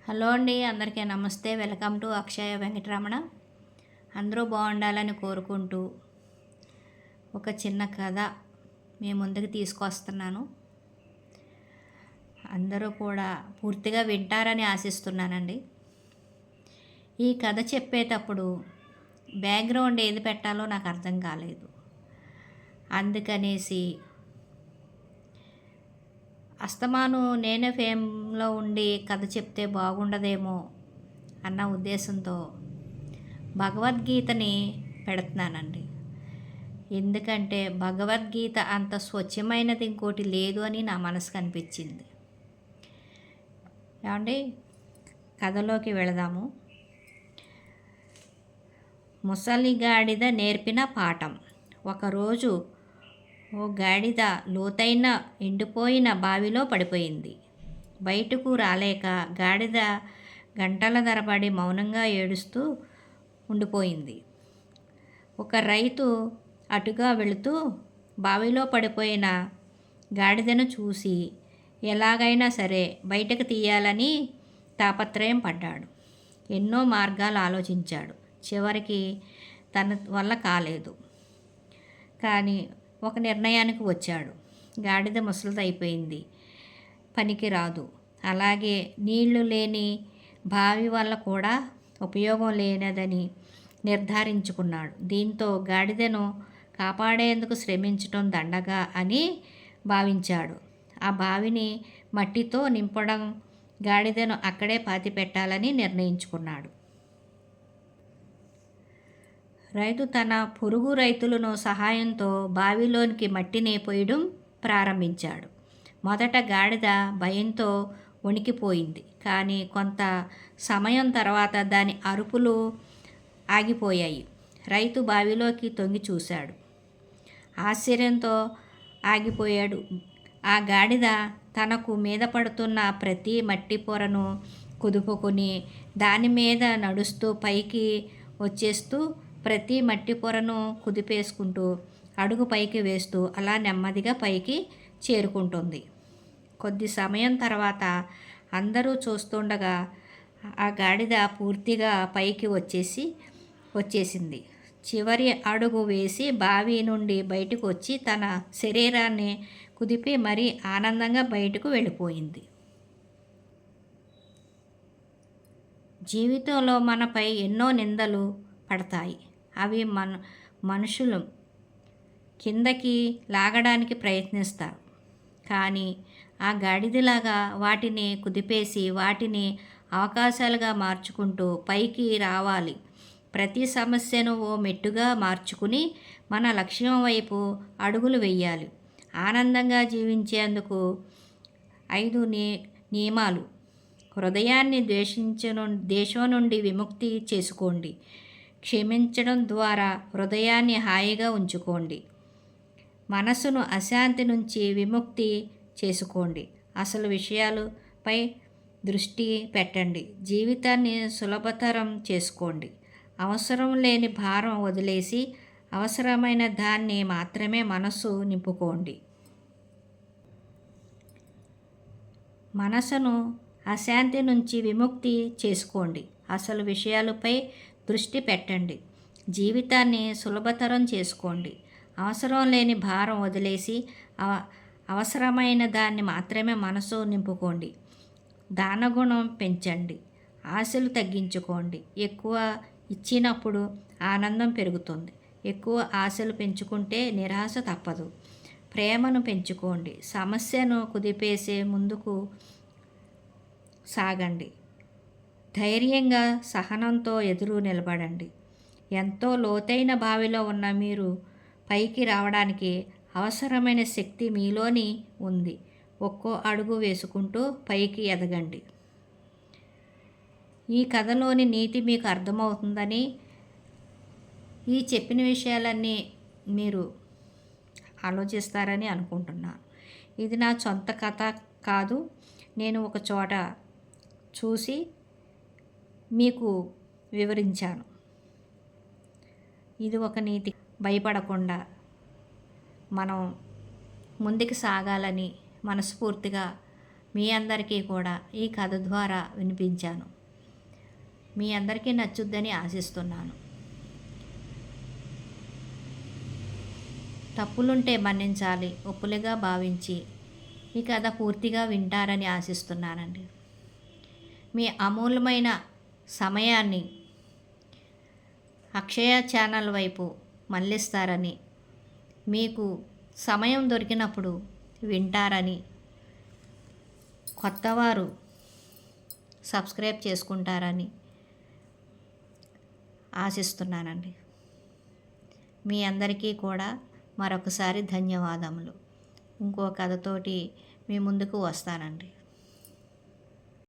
Hello అండి, అందరికీ నమస్తే. వెల్కమ్ టు అక్షయ వెంకటరమణ. అందరూ బాగుండాలని కోరుకుంటూ ఒక చిన్న కథ మీ ముందుకు తీసుకొస్తున్నాను. అందరూ కూడా పూర్తిగా వింటారని ఆశిస్తున్నానండి. ఈ కథ చెప్పేటప్పుడు బ్యాక్గ్రౌండ్ ఏది పెట్టాలో నాకు అర్థం కాలేదు. అందుకనేసి అస్తమాను నేనే ఫేమ్లో ఉండి కథ చెప్తే బాగుండదేమో అన్న ఉద్దేశంతో భగవద్గీతని పెడుతున్నానండి. ఎందుకంటే భగవద్గీత అంత స్వచ్ఛమైనది ఇంకోటి లేదు అని నా మనసుకు అనిపించింది. ఏమండి, కథలోకి వెళదాము. ముసలిగాడిద నేర్పిన పాఠం. ఒకరోజు ఓ గాడిద లోతైన ఎండిపోయిన బావిలో పడిపోయింది. బయటకు రాలేక గాడిద గంటల తరబడి మౌనంగా ఏడుస్తూ ఉండిపోయింది. ఒక రైతు అటుగా వెళుతూ బావిలో పడిపోయిన గాడిదను చూసి ఎలాగైనా సరే బయటకు తీయాలని తాపత్రయం పడ్డాడు. ఎన్నో మార్గాలు ఆలోచించాడు. చివరికి తన వల్ల కాలేదు. కానీ ఒక నిర్ణయానికి వచ్చాడు. గాడిద ముసలిదైపోయింది, పనికి రాదు. అలాగే నీళ్లు లేని బావి వల్ల కూడా ఉపయోగం లేనిదని నిర్ధారించుకున్నాడు. దీంతో గాడిదను కాపాడేందుకు శ్రమించటం దండగా అని భావించాడు. ఆ బావిని మట్టితో నింపడం, గాడిదను అక్కడే పాతిపెట్టాలని నిర్ణయించుకున్నాడు. రైతు తన పొరుగు రైతులను సహాయంతో బావిలోనికి మట్టిని పోయడం ప్రారంభించాడు. మొదట గాడిద భయంతో వణికిపోయింది. కానీ కొంత సమయం తర్వాత దాని అరుపులు ఆగిపోయాయి. రైతు బావిలోకి తొంగి చూశాడు. ఆశ్చర్యంతో ఆగిపోయాడు. ఆ గాడిద తనకు మీద పడుతున్న ప్రతి మట్టి పొరను కుదుపుకొని దాని మీద నడుస్తూ పైకి వచ్చేస్తూ ప్రతి మట్టి పొరను కుదిపేసుకుంటూ అడుగు పైకి వేస్తూ అలా నెమ్మదిగా పైకి చేరుకుంటుంది. కొద్ది సమయం తర్వాత అందరూ చూస్తుండగా ఆ గాడిద పూర్తిగా పైకి వచ్చేసింది. చివరి అడుగు వేసి బావి నుండి బయటకు వచ్చి తన శరీరాన్ని కుదిపి మరీ ఆనందంగా బయటకు వెళ్ళిపోయింది. జీవితంలో మనపై ఎన్నో నిందలు పడతాయి. అవి మనుషులు కిందకి లాగడానికి ప్రయత్నిస్తారు. కానీ ఆ గాడిదలాగా వాటిని కుదిపేసి వాటిని అవకాశాలుగా మార్చుకుంటూ పైకి రావాలి. ప్రతి సమస్యను ఓ మెట్టుగా మార్చుకుని మన లక్ష్యం వైపు అడుగులు వేయాలి. ఆనందంగా జీవించేందుకు 5 నియమాలు. హృదయాన్ని ద్వేషం నుండి విముక్తి చేసుకోండి. క్షమించడం ద్వారా హృదయాన్ని హాయిగా ఉంచుకోండి. మనసును అశాంతి నుంచి విముక్తి చేసుకోండి. అసలు విషయాలపై దృష్టి పెట్టండి. జీవితాన్ని సులభతరం చేసుకోండి. అవసరం లేని భారం వదిలేసి అవసరమైన దాన్ని మాత్రమే మనసు నింపుకోండి. మనసును అశాంతి నుంచి విముక్తి చేసుకోండి. అసలు విషయాలపై దృష్టి పెట్టండి. జీవితాన్ని సులభతరం చేసుకోండి. అవసరం లేని భారం వదిలేసి అవసరమైన దాన్ని మాత్రమే మనసు నింపుకోండి. దానగుణం పెంచండి. ఆశలు తగ్గించుకోండి. ఎక్కువ ఇచ్చినప్పుడు ఆనందం పెరుగుతుంది. ఎక్కువ ఆశలు పెంచుకుంటే నిరాశ తప్పదు. ప్రేమను పెంచుకోండి. సమస్యను కుదిపేసే ముందుకు సాగండి. ధైర్యంగా సహనంతో ఎదురు నిలబడండి. ఎంతో లోతైన బావిలో ఉన్న మీరు పైకి రావడానికి అవసరమైన శక్తి మీలోని ఉంది. ఒక్కో అడుగు వేసుకుంటూ పైకి ఎదగండి. ఈ కథలోని నీతి మీకు అర్థమవుతుందని, ఈ చెప్పిన విషయాలన్నీ మీరు ఆలోచిస్తారని అనుకుంటున్నాను. ఇది నా సొంత కథ కాదు. నేను ఒక చోట చూసి మీకు వివరించాను. ఇది ఒక నీతి. భయపడకుండా మనం ముందుకు సాగాలని మనస్ఫూర్తిగా మీ అందరికీ కూడా ఈ కథ ద్వారా వినిపించాను. మీ అందరికీ నచ్చుద్దని ఆశిస్తున్నాను. తప్పులుంటే మన్నించాలి, ఒప్పులుగా భావించి ఈ కథ పూర్తిగా వింటారని ఆశిస్తున్నానండి. మీ అమూల్యమైన సమయాన్ని అక్షయ ఛానల్ వైపు మళ్ళిస్తారని, మీకు సమయం దొరికినప్పుడు వింటారని, కొత్తవారు సబ్స్క్రైబ్ చేసుకుంటారని ఆశిస్తున్నానండి. మీ అందరికీ కూడా మరొకసారి ధన్యవాదములు. ఇంకో కథతోటి మీ ముందుకు వస్తానండి.